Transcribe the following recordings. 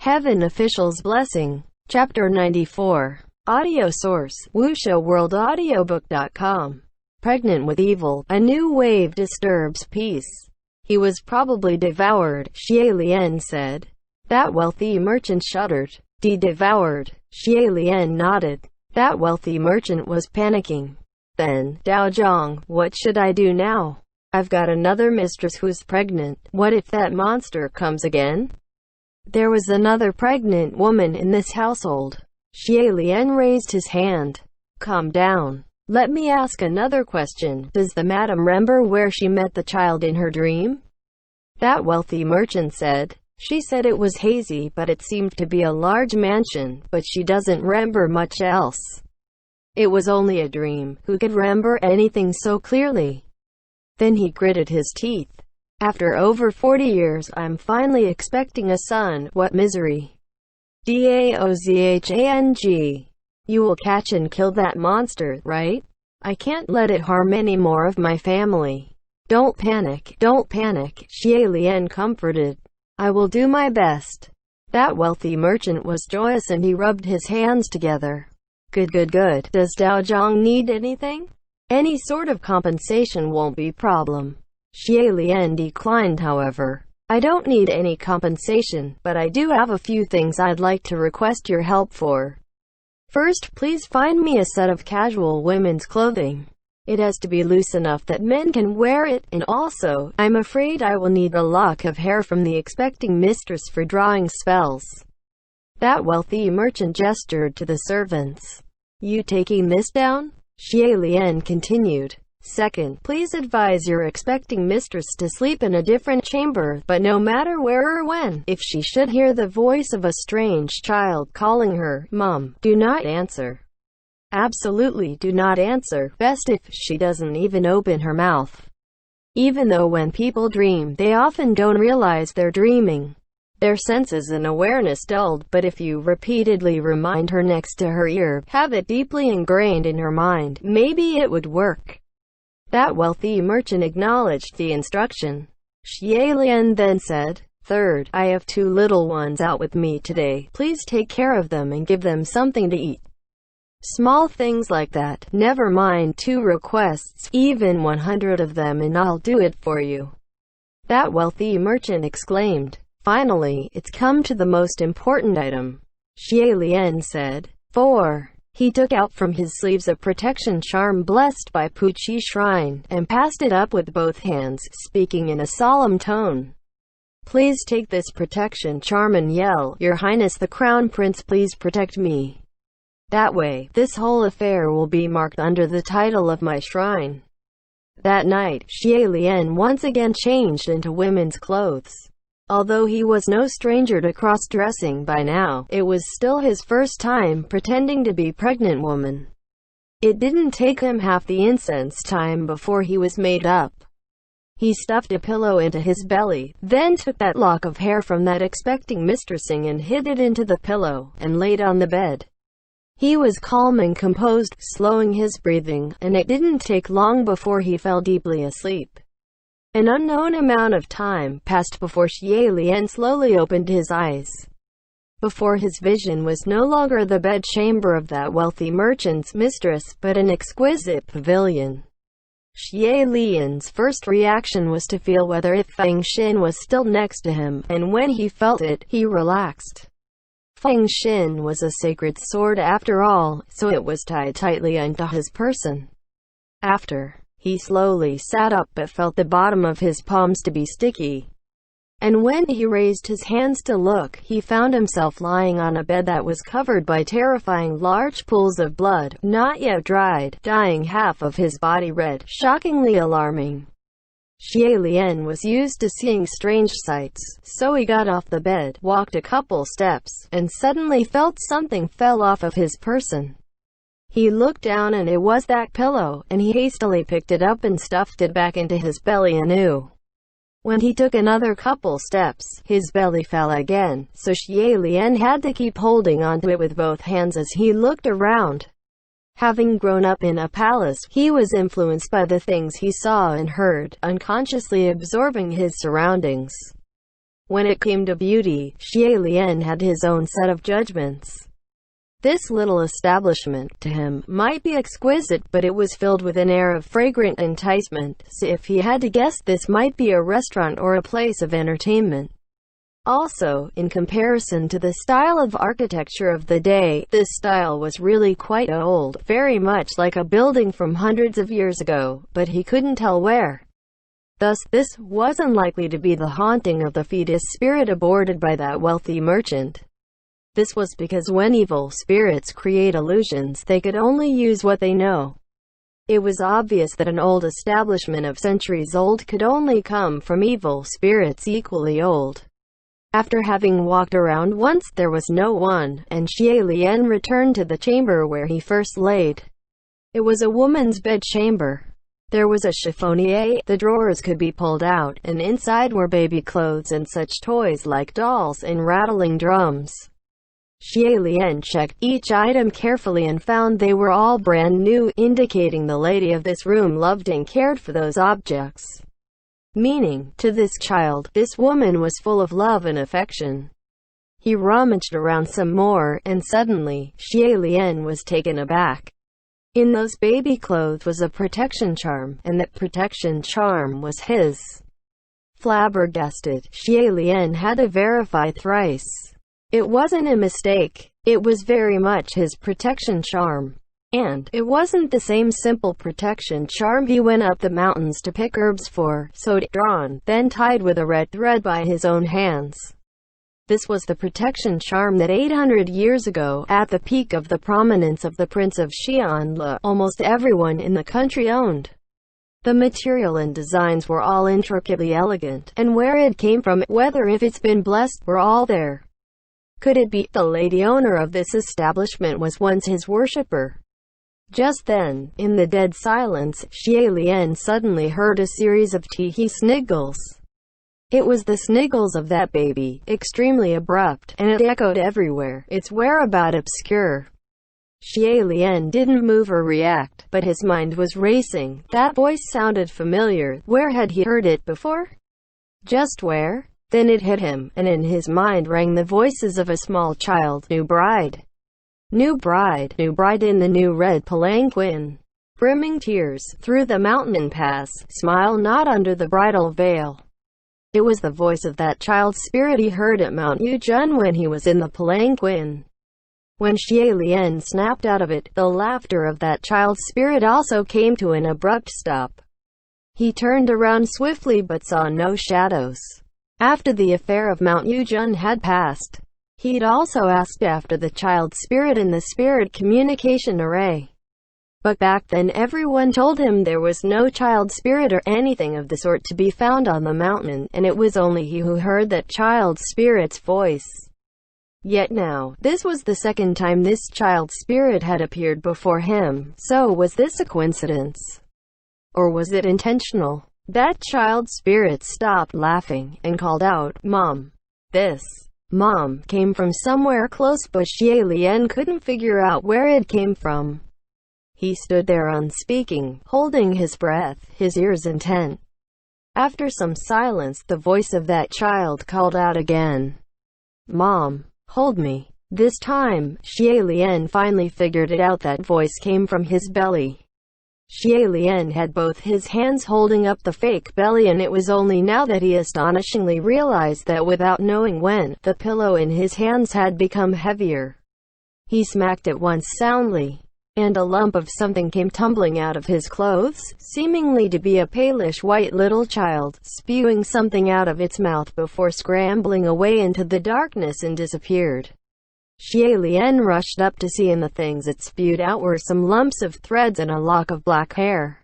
Heaven Official's Blessing. Chapter 94. Audio source: WuXiaWorldAudiobook.com. Pregnant with evil, a new wave disturbs peace. He was probably devoured, Xie Lian said. That wealthy merchant shuddered. Devoured? Xie Lian nodded. That wealthy merchant was panicking. Then, Dao Zhang, what should I do now? I've got another mistress who's pregnant. What if that monster comes again? There was another pregnant woman in this household. Xie Lian raised his hand. Calm down. Let me ask another question. Does the madam remember where she met the child in her dream? That wealthy merchant said. She said it was hazy, but it seemed to be a large mansion, but she doesn't remember much else. It was only a dream. Who could remember anything so clearly? Then he gritted his teeth. After over 40 years, I'm finally expecting a son. What misery. Daozhang. You will catch and kill that monster, right? I can't let it harm any more of my family. Don't panic, Xie Lian comforted. I will do my best. That wealthy merchant was joyous and he rubbed his hands together. Good. Does Dao Zhang need anything? Any sort of compensation won't be problem. Xie Lian declined, however. I don't need any compensation, but I do have a few things I'd like to request your help for. First, please find me a set of casual women's clothing. It has to be loose enough that men can wear it, and also, I'm afraid I will need a lock of hair from the expecting mistress for drawing spells. That wealthy merchant gestured to the servants. You taking this down? Xie Lian continued. Second, please advise your expecting mistress to sleep in a different chamber, but no matter where or when, if she should hear the voice of a strange child calling her, Mom, do not answer. Absolutely do not answer, best if she doesn't even open her mouth. Even though when people dream, they often don't realize they're dreaming. Their senses and awareness dulled, but if you repeatedly remind her next to her ear, have it deeply ingrained in her mind, maybe it would work. That wealthy merchant acknowledged the instruction. Xie Lian then said, Third, I have 2 little ones out with me today. Please take care of them and give them something to eat. Small things like that. Never mind 2 requests, even 100 of them, and I'll do it for you. That wealthy merchant exclaimed. Finally, it's come to the most important item. Xie Lian said. 4. He took out from his sleeves a protection charm blessed by Puqi Shrine, and passed it up with both hands, speaking in a solemn tone. Please take this protection charm and yell, Your Highness the Crown Prince, please protect me. That way, this whole affair will be marked under the title of my shrine. That night, Xie Lian once again changed into women's clothes. Although he was no stranger to cross-dressing by now, it was still his first time pretending to be pregnant woman. It didn't take him half the incense time before he was made up. He stuffed a pillow into his belly, then took that lock of hair from that expecting mistressing and hid it into the pillow, and laid on the bed. He was calm and composed, slowing his breathing, and it didn't take long before he fell deeply asleep. An unknown amount of time passed before Xie Lian slowly opened his eyes. Before his vision was no longer the bedchamber of that wealthy merchant's mistress, but an exquisite pavilion. Xie Lian's first reaction was to feel whether if Feng Xin was still next to him, and when he felt it, he relaxed. Feng Xin was a sacred sword after all, so it was tied tightly onto his person. He slowly sat up but felt the bottom of his palms to be sticky. And when he raised his hands to look, he found himself lying on a bed that was covered by terrifying large pools of blood, not yet dried, dyeing half of his body red, shockingly alarming. Xie Lian was used to seeing strange sights, so he got off the bed, walked a couple steps, and suddenly felt something fell off of his person. He looked down and it was that pillow, and he hastily picked it up and stuffed it back into his belly anew. When he took another couple steps, his belly fell again, so Xie Lian had to keep holding onto it with both hands as he looked around. Having grown up in a palace, he was influenced by the things he saw and heard, unconsciously absorbing his surroundings. When it came to beauty, Xie Lian had his own set of judgments. This little establishment, to him, might be exquisite, but it was filled with an air of fragrant enticement, so if he had to guess, this might be a restaurant or a place of entertainment. Also, in comparison to the style of architecture of the day, this style was really quite old, very much like a building from hundreds of years ago, but he couldn't tell where. Thus, this was unlikely to be the haunting of the fetus spirit aborted by that wealthy merchant. This was because when evil spirits create illusions, they could only use what they know. It was obvious that an old establishment of centuries old could only come from evil spirits equally old. After having walked around once, there was no one, and Xie Lian returned to the chamber where he first laid. It was a woman's bedchamber. There was a chiffonier, the drawers could be pulled out, and inside were baby clothes and such toys like dolls and rattling drums. Xie Lian checked each item carefully and found they were all brand new, indicating the lady of this room loved and cared for those objects. Meaning, to this child, this woman was full of love and affection. He rummaged around some more, and suddenly, Xie Lian was taken aback. In those baby clothes was a protection charm, and that protection charm was his. Flabbergasted, Xie Lian had to verify thrice. It wasn't a mistake. It was very much his protection charm. And it wasn't the same simple protection charm he went up the mountains to pick herbs for, sewed, drawn, then tied with a red thread by his own hands. This was the protection charm that 800 years ago, at the peak of the prominence of the Prince of Xianle, almost everyone in the country owned. The material and designs were all intricately elegant, and where it came from, whether if it's been blessed, were all there. Could it be the lady owner of this establishment was once his worshipper? Just then, in the dead silence, Xie Lian suddenly heard a series of tee-hee sniggles. It was the sniggles of that baby, extremely abrupt, and it echoed everywhere, its whereabout obscure. Xie Lian didn't move or react, but his mind was racing. That voice sounded familiar. Where had he heard it before? Just where? Then it hit him, and in his mind rang the voices of a small child. New bride. New bride. New bride in the new red palanquin. Brimming tears, through the mountain pass, smile not under the bridal veil. It was the voice of that child spirit he heard at Mount Yuzhen when he was in the palanquin. When Xie Lian snapped out of it, the laughter of that child spirit also came to an abrupt stop. He turned around swiftly but saw no shadows. After the affair of Mount Yuzhen had passed, he'd also asked after the child spirit in the spirit communication array. But back then everyone told him there was no child spirit or anything of the sort to be found on the mountain, and it was only he who heard that child spirit's voice. Yet now, this was the second time this child spirit had appeared before him, so was this a coincidence? Or was it intentional? That child spirit stopped laughing, and called out, "Mom." This "Mom" came from somewhere close, but Xie Lian couldn't figure out where it came from. He stood there unspeaking, holding his breath, his ears intent. After some silence, the voice of that child called out again, "Mom, hold me." This time, Xie Lian finally figured it out. That voice came from his belly. Xie Lian had both his hands holding up the fake belly, and it was only now that he astonishingly realized that without knowing when, the pillow in his hands had become heavier. He smacked it once soundly, and a lump of something came tumbling out of his clothes, seemingly to be a palish white little child, spewing something out of its mouth before scrambling away into the darkness and disappeared. Xie Lian rushed up to see, and the things it spewed out were some lumps of threads and a lock of black hair.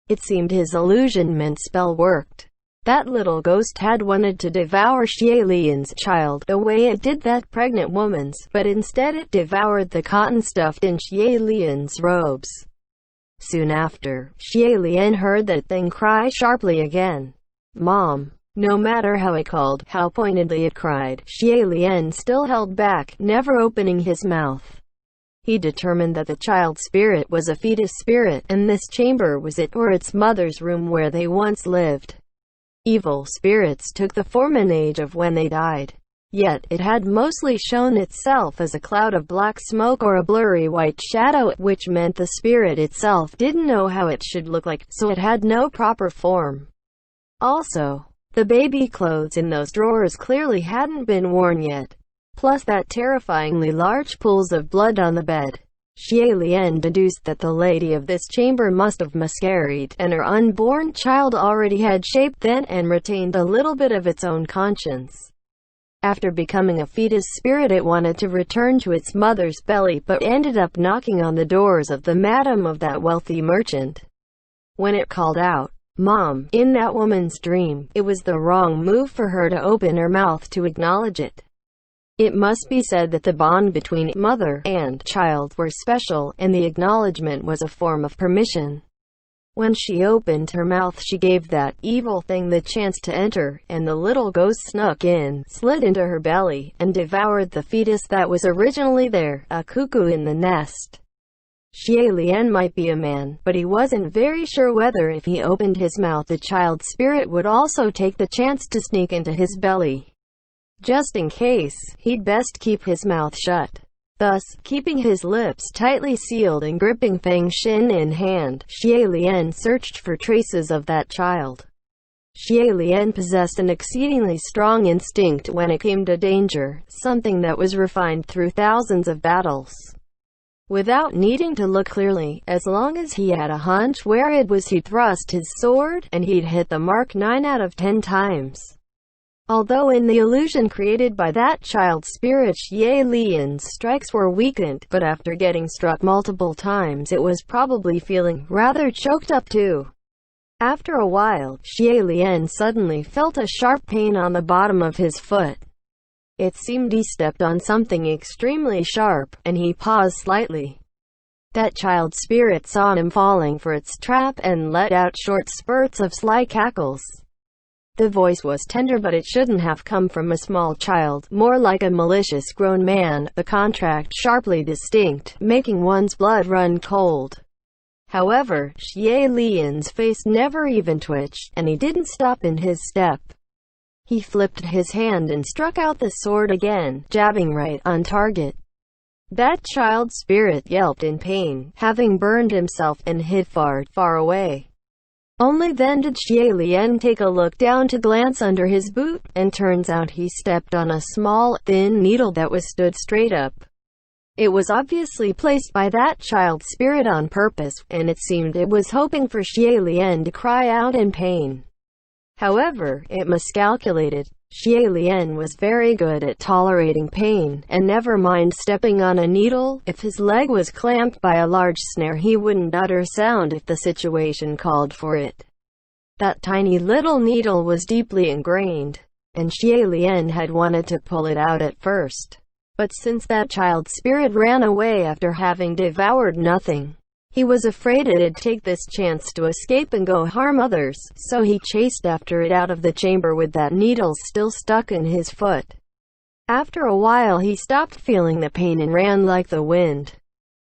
It seemed his illusionment spell worked. That little ghost had wanted to devour Xie Lian's child, the way it did that pregnant woman's, but instead it devoured the cotton stuffed in Xie Lian's robes. Soon after, Xie Lian heard that thing cry sharply again. "Mom." No matter how it called, how pointedly it cried, Xie Lian still held back, never opening his mouth. He determined that the child spirit was a fetus spirit, and this chamber was it, or its mother's room where they once lived. evil spirits took the form and age of when they died. Yet, it had mostly shown itself as a cloud of black smoke or a blurry white shadow, which meant the spirit itself didn't know how it should look like, so it had no proper form. Also, the baby clothes in those drawers clearly hadn't been worn yet. Plus that terrifyingly large pools of blood on the bed. Xie Lian deduced that the lady of this chamber must have miscarried, and her unborn child already had shape then and retained a little bit of its own conscience. After becoming a fetus spirit, it wanted to return to its mother's belly but ended up knocking on the doors of the madam of that wealthy merchant. When it called out, "Mom," in that woman's dream, it was the wrong move for her to open her mouth to acknowledge it. It must be said that the bond between mother and child were special, and the acknowledgement was a form of permission. When she opened her mouth, she gave that evil thing the chance to enter, and the little ghost snuck in, slid into her belly, and devoured the fetus that was originally there, a cuckoo in the nest. Xie Lian might be a man, but he wasn't very sure whether if he opened his mouth the child spirit would also take the chance to sneak into his belly. Just in case, he'd best keep his mouth shut. Thus, keeping his lips tightly sealed and gripping Feng Xin in hand, Xie Lian searched for traces of that child. Xie Lian possessed an exceedingly strong instinct when it came to danger, something that was refined through thousands of battles. Without needing to look clearly, as long as he had a hunch where it was, he'd thrust his sword, and he'd hit the mark 9 out of 10 times. Although in the illusion created by that child spirit, Xie Lian's strikes were weakened, but after getting struck multiple times it was probably feeling rather choked up too. After a while, Xie Lian suddenly felt a sharp pain on the bottom of his foot. It seemed he stepped on something extremely sharp, and he paused slightly. That child spirit saw him falling for its trap and let out short spurts of sly cackles. The voice was tender, but it shouldn't have come from a small child, more like a malicious grown man, the contract sharply distinct, making one's blood run cold. However, Xie Lian's face never even twitched, and he didn't stop in his step. He flipped his hand and struck out the sword again, jabbing right on target. That child spirit yelped in pain, having burned himself, and hid far, far away. Only then did Xie Lian take a look down to glance under his boot, and turns out he stepped on a small, thin needle that was stood straight up. It was obviously placed by that child spirit on purpose, and it seemed it was hoping for Xie Lian to cry out in pain. However, it miscalculated. Xie Lian was very good at tolerating pain, and never mind stepping on a needle. If his leg was clamped by a large snare, he wouldn't utter sound if the situation called for it. That tiny little needle was deeply ingrained, and Xie Lian had wanted to pull it out at first. But since that child spirit ran away after having devoured nothing, he was afraid it'd take this chance to escape and go harm others, so he chased after it out of the chamber with that needle still stuck in his foot. After a while he stopped feeling the pain and ran like the wind.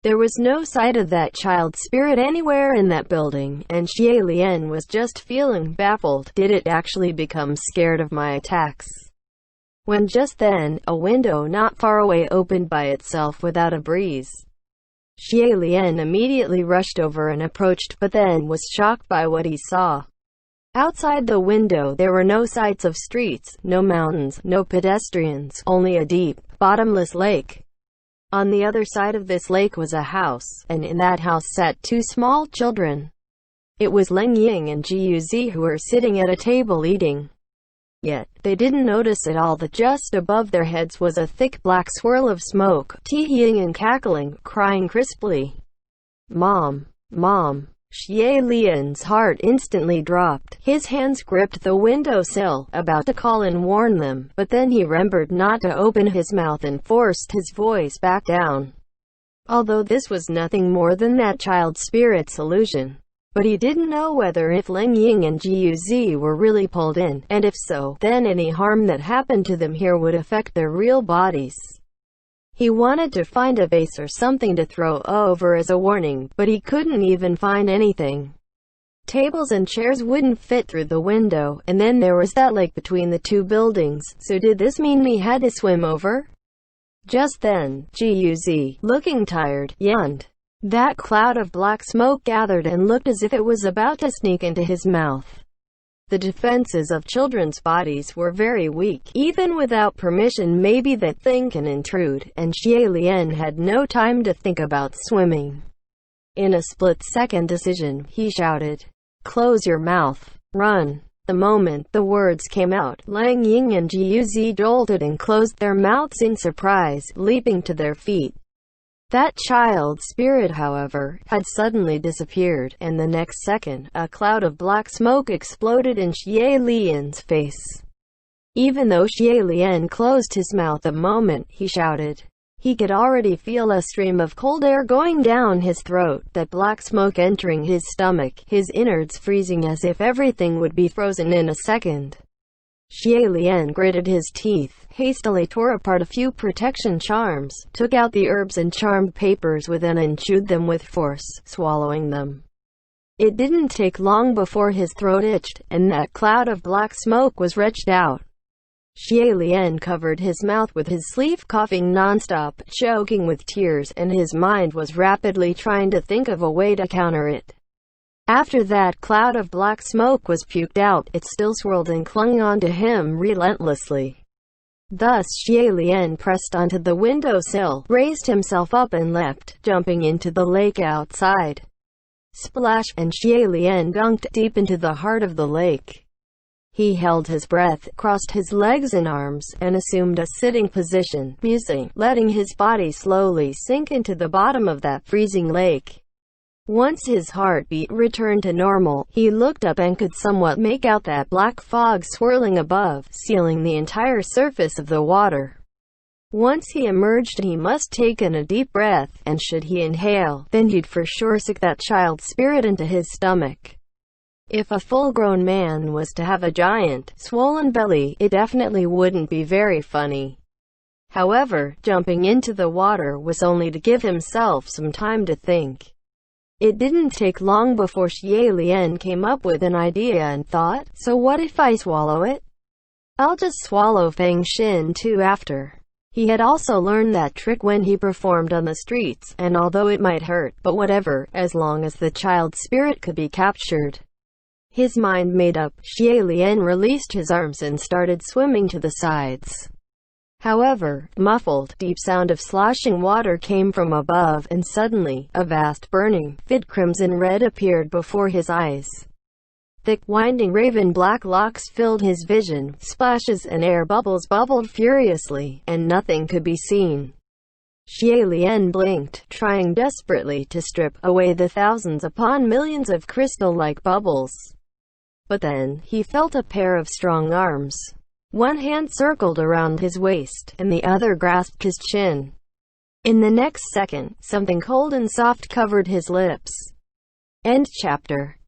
There was no sight of that child spirit anywhere in that building, and Xie Lian was just feeling baffled. Did it actually become scared of my attacks? When just then, a window not far away opened by itself without a breeze. Xie Lian immediately rushed over and approached, but then was shocked by what he saw. Outside the window there were no sights of streets, no mountains, no pedestrians, only a deep, bottomless lake. On the other side of this lake was a house, and in that house sat 2 small children. It was Leng Ying and Jiu Zi who were sitting at a table eating. Yet, they didn't notice at all that just above their heads was a thick black swirl of smoke, tee-heeing and cackling, crying crisply, "Mom! Mom!" Xie Lian's heart instantly dropped. His hands gripped the windowsill, about to call and warn them, but then he remembered not to open his mouth and forced his voice back down. Although this was nothing more than that child spirit's illusion. But he didn't know whether if Leng Ying and Jiu Zi were really pulled in, and if so, then any harm that happened to them here would affect their real bodies. He wanted to find a vase or something to throw over as a warning, but he couldn't even find anything. Tables and chairs wouldn't fit through the window, and then there was that lake between the two buildings. So did this mean we had to swim over? Just then, Guz, looking tired, yawned. That cloud of black smoke gathered and looked as if it was about to sneak into his mouth. The defenses of children's bodies were very weak. Even without permission, maybe that thing can intrude, and Xie Lian had no time to think about swimming. In a split-second decision, he shouted, "Close your mouth. Run." The moment the words came out, Lang Ying and Guz jolted and closed their mouths in surprise, leaping to their feet. That child spirit, however, had suddenly disappeared, and the next second, a cloud of black smoke exploded in Xie Lian's face. Even though Xie Lian closed his mouth a moment, he shouted. He could already feel a stream of cold air going down his throat, that black smoke entering his stomach, his innards freezing as if everything would be frozen in a second. Xie Lian gritted his teeth, hastily tore apart a few protection charms, took out the herbs and charmed papers within and chewed them with force, swallowing them. It didn't take long before his throat itched, and that cloud of black smoke was retched out. Xie Lian covered his mouth with his sleeve, coughing non-stop, choking with tears, and his mind was rapidly trying to think of a way to counter it. After that cloud of black smoke was puked out, it still swirled and clung on to him relentlessly. Thus Xie Lian pressed onto the windowsill, raised himself up and leapt, jumping into the lake outside. Splash! And Xie Lian dunked deep into the heart of the lake. He held his breath, crossed his legs and arms, and assumed a sitting position, musing, letting his body slowly sink into the bottom of that freezing lake. Once his heartbeat returned to normal, he looked up and could somewhat make out that black fog swirling above, sealing the entire surface of the water. Once he emerged, he must take in a deep breath, and should he inhale, then he'd for sure suck that child spirit into his stomach. If a full-grown man was to have a giant, swollen belly, it definitely wouldn't be very funny. However, jumping into the water was only to give himself some time to think. It didn't take long before Xie Lian came up with an idea and thought, so what if I swallow it? I'll just swallow Feng Xin too after. He had also learned that trick when he performed on the streets, and although it might hurt, but whatever, as long as the child spirit could be captured. His mind made up, Xie Lian released his arms and started swimming to the sides. However, muffled, deep sound of sloshing water came from above, and suddenly, a vast burning, vivid crimson red appeared before his eyes. Thick, winding raven-black locks filled his vision, splashes and air bubbles bubbled furiously, and nothing could be seen. Xie Lian blinked, trying desperately to strip away the thousands upon millions of crystal-like bubbles. But then, he felt a pair of strong arms. One hand circled around his waist, and the other grasped his chin. In the next second, something cold and soft covered his lips. End chapter.